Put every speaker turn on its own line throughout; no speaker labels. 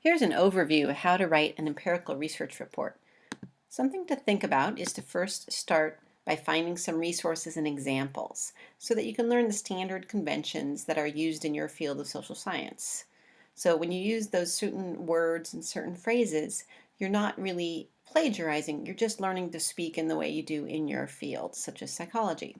Here's an overview of how to write an empirical research report. Something to think about is to first start by finding some resources and examples so that you can learn the standard conventions that are used in your field of social science. So when you use those certain words and certain phrases, you're not really plagiarizing, you're just learning to speak in the way you do in your field, such as psychology.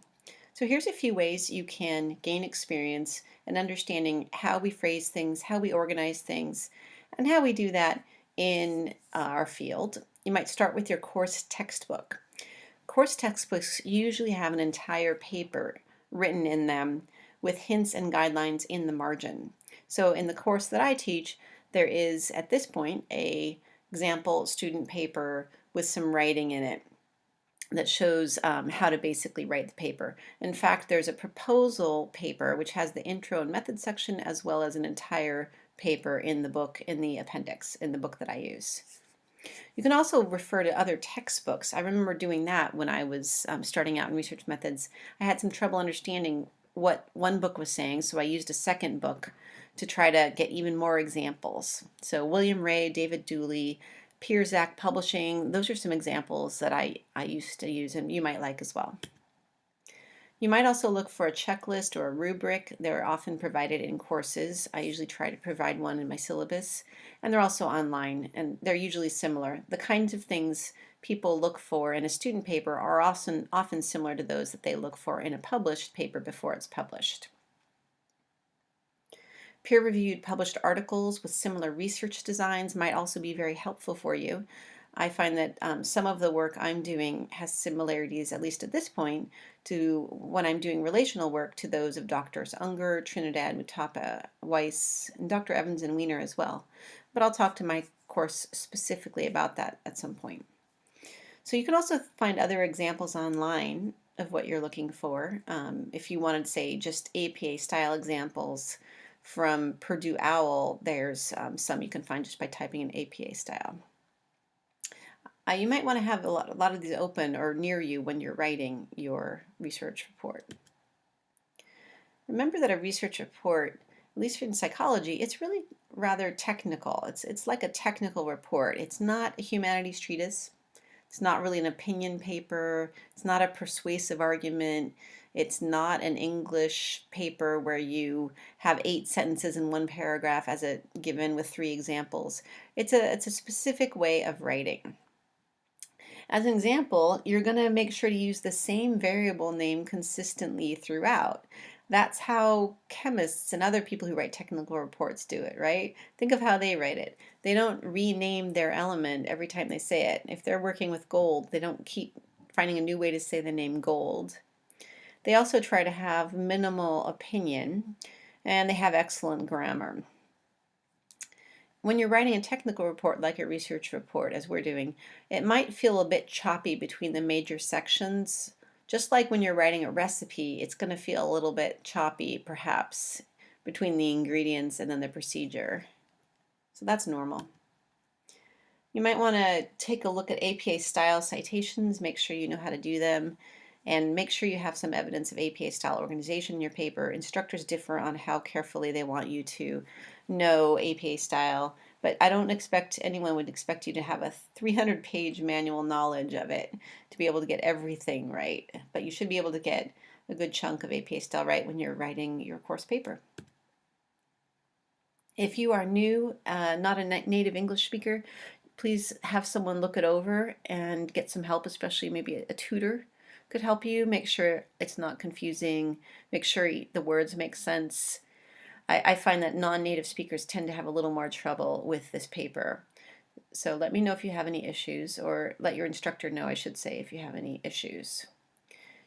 So here's a few ways you can gain experience in understanding how we phrase things, how we organize things, and how we do that in our field. You might start with your course textbook. Course textbooks usually have an entire paper written in them with hints and guidelines in the margin. So in the course that I teach, there is at this point a example student paper with some writing in it that shows how to basically write the paper. In fact, there's a proposal paper which has the intro and method section as well as an entire paper in the book, in the appendix, in the book that I use. You can also refer to other textbooks. I remember doing that when I was starting out in research methods. I had some trouble understanding what one book was saying, so I used a second book to try to get even more examples. So William Ray, David Dooley, Pearzac Publishing, those are some examples that I used to use and you might like as well. You might also look for a checklist or a rubric. They're often provided in courses. I usually try to provide one in my syllabus, and they're also online, and they're usually similar. The kinds of things people look for in a student paper are often similar to those that they look for in a published paper before it's published. Peer-reviewed published articles with similar research designs might also be very helpful for you. I find that some of the work I'm doing has similarities, at least at this point, to when I'm doing relational work to those of Drs. Unger, Trinidad, Mutapa, Weiss, and Dr. Evans and Weiner as well. But I'll talk to my course specifically about that at some point. So you can also find other examples online of what you're looking for. If you wanted, say, just APA style examples from Purdue OWL, there's some you can find just by typing in APA style. You might want to have a lot of these open or near you when you're writing your research report. Remember that a research report, at least in psychology, it's really rather technical. It's like a technical report. It's not a humanities treatise. It's not really an opinion paper. It's not a persuasive argument. It's not an English paper where you have 8 sentences in one paragraph as a given with 3 examples. It's a specific way of writing. As an example, you're going to make sure to use the same variable name consistently throughout. That's how chemists and other people who write technical reports do it, right? Think of how they write it. They don't rename their element every time they say it. If they're working with gold, they don't keep finding a new way to say the name gold. They also try to have minimal opinion, and they have excellent grammar. When you're writing a technical report like a research report, as we're doing, it might feel a bit choppy between the major sections. Just like when you're writing a recipe, it's going to feel a little bit choppy, perhaps, between the ingredients and then the procedure. So that's normal. You might want to take a look at APA style citations, make sure you know how to do them, and make sure you have some evidence of APA style organization in your paper. Instructors differ on how carefully they want you to know APA style, but I don't expect anyone would expect you to have a 300-page manual knowledge of it to be able to get everything right, but you should be able to get a good chunk of APA style right when you're writing your course paper. If you are new, not a native English speaker, please have someone look it over and get some help, especially maybe a tutor could help you. Make sure it's not confusing, make sure the words make sense. I find that non-native speakers tend to have a little more trouble with this paper. So let me know if you have any issues, or let your instructor know, I should say, if you have any issues.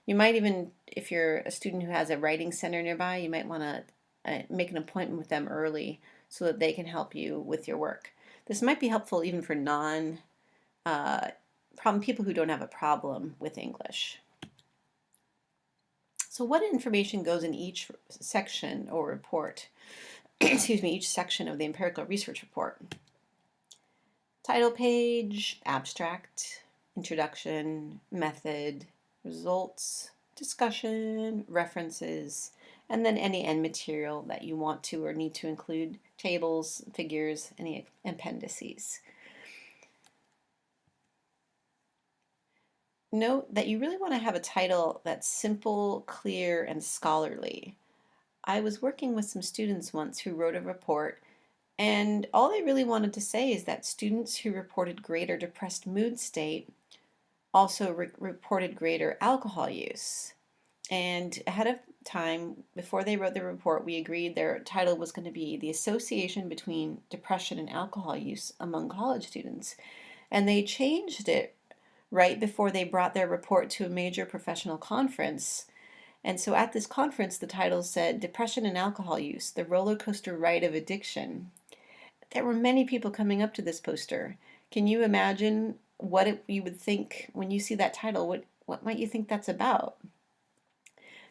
You might even, if you're a student who has a writing center nearby, you might want to make an appointment with them early so that they can help you with your work. This might be helpful even for people who don't have a problem with English. So what information goes in each section or report, excuse me, each section of the empirical research report? Title page, abstract, introduction, method, results, discussion, references, and then any end material that you want to or need to include, tables, figures, any appendices. Note that you really want to have a title that's simple, clear, and scholarly. I was working with some students once who wrote a report, and all they really wanted to say is that students who reported greater depressed mood state also reported greater alcohol use. And ahead of time, before they wrote the report, we agreed their title was going to be The Association Between Depression and Alcohol Use Among College Students. And they changed it right before they brought their report to a major professional conference. And so at this conference, the title said Depression and Alcohol Use, the Roller Coaster Ride of Addiction. There were many people coming up to this poster. Can you imagine what you would think when you see that title? What might you think that's about?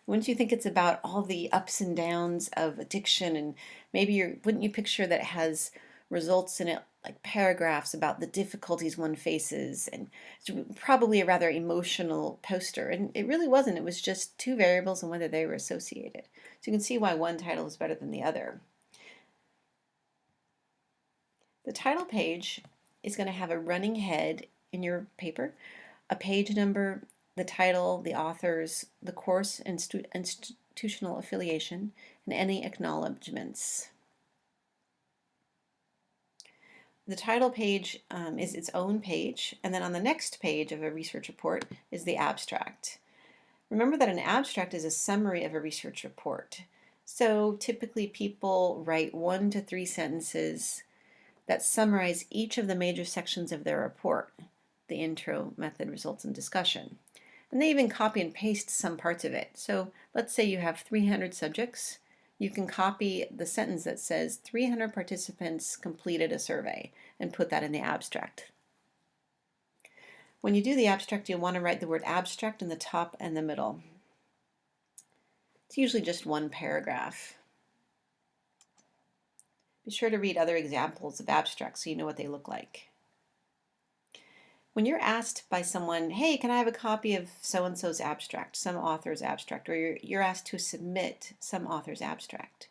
Wouldn't you think it's about all the ups and downs of addiction, and maybe wouldn't you picture that it has results in it like paragraphs about the difficulties one faces, and it's probably a rather emotional poster, and it really wasn't. It was just two variables and whether they were associated. So you can see why one title is better than the other. The title page is going to have a running head in your paper, a page number, the title, the authors, the course institutional affiliation, and any acknowledgments. The title page is its own page, and then on the next page of a research report is the abstract. Remember that an abstract is a summary of a research report. So typically people write 1 to 3 sentences that summarize each of the major sections of their report, the intro, method, results, and discussion. And they even copy and paste some parts of it. So let's say you have 300 subjects. You can copy the sentence that says 300 participants completed a survey and put that in the abstract. When you do the abstract, you'll want to write the word abstract in the top and the middle. It's usually just one paragraph. Be sure to read other examples of abstracts so you know what they look like. When you're asked by someone, hey, can I have a copy of so-and-so's abstract, some author's abstract, or you're asked to submit some author's abstract,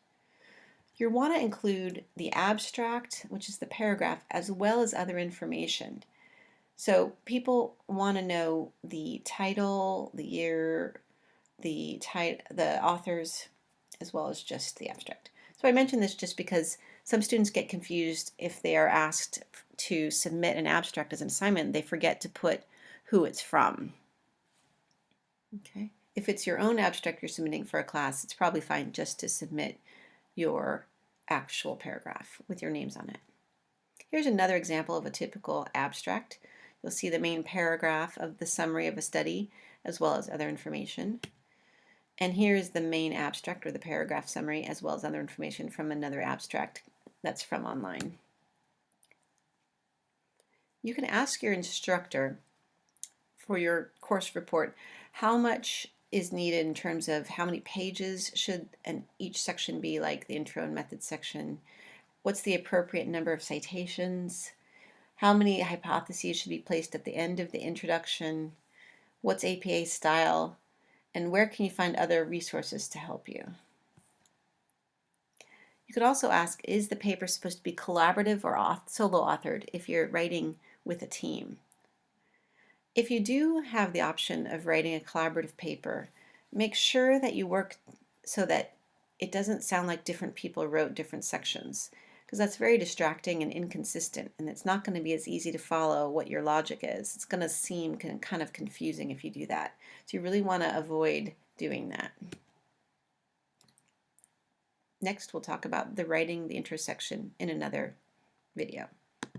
you want to include the abstract, which is the paragraph, as well as other information. So people want to know the title, the year, the authors, as well as just the abstract. So I mention this just because some students get confused if they are asked to submit an abstract as an assignment. They forget to put who it's from. Okay. If it's your own abstract you're submitting for a class, it's probably fine just to submit your actual paragraph with your names on it. Here's another example of a typical abstract. You'll see the main paragraph of the summary of a study as well as other information. And here's the main abstract or the paragraph summary as well as other information from another abstract that's from online. You can ask your instructor for your course report how much is needed in terms of how many pages should each section be, like the intro and method section, what's the appropriate number of citations, how many hypotheses should be placed at the end of the introduction, what's APA style, and where can you find other resources to help you. You could also ask, is the paper supposed to be collaborative or solo authored if you're writing with a team? If you do have the option of writing a collaborative paper, make sure that you work so that it doesn't sound like different people wrote different sections, because that's very distracting and inconsistent, and it's not going to be as easy to follow what your logic is. It's going to seem kind of confusing if you do that. So you really want to avoid doing that. Next, we'll talk about the writing the intro section in another video.